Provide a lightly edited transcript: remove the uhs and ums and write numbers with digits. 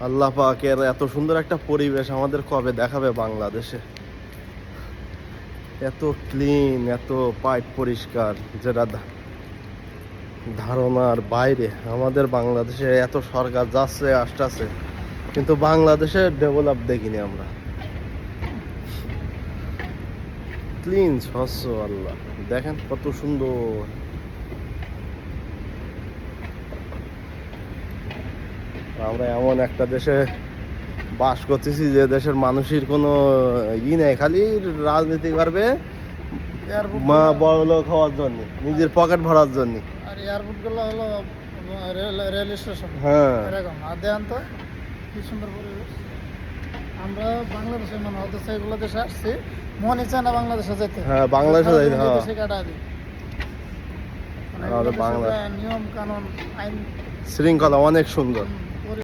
আল্লাহ পাকের এত সুন্দর একটা পরিবেশ আমাদের কবে দেখাবে বাংলাদেশে। এত ক্লিন, এত পাইপ পরিষ্কার, যেটা ধারণার বাইরে। আমাদের বাংলাদেশে এত সরকার যাচ্ছে আসতেছে, কিন্তু বাংলাদেশে ডেভেলপ দেখিনি আমরা। ক্লিন, স্বচ্ছ, আল্লাহ দেখেন কত সুন্দর। আমরা এমন একটা দেশে বাস করতেছি যে দেশের মানুষের কোনো নেই, খালি রাজনীতি করবে মা বড় লোক হওয়ার জন্য, নিজের পকেট ভরার জন্য। আর এয়ারপোর্ট গুলো হলো রেল স্টেশন। হ্যাঁ, এরকম আর দেন তো কি সুন্দর পরিবেশ। আমরা বাংলাদেশের মানে অথচ এগুলো দেশে আসছি, মনে চায় না বাংলাদেশে যেতে। হ্যাঁ, বাংলাদেশে যাই। হ্যাঁ, দেশে কাটা দিই। আমাদের বাংলা নিয়ম কানুন আইন শৃঙ্খলা অনেক সুন্দর।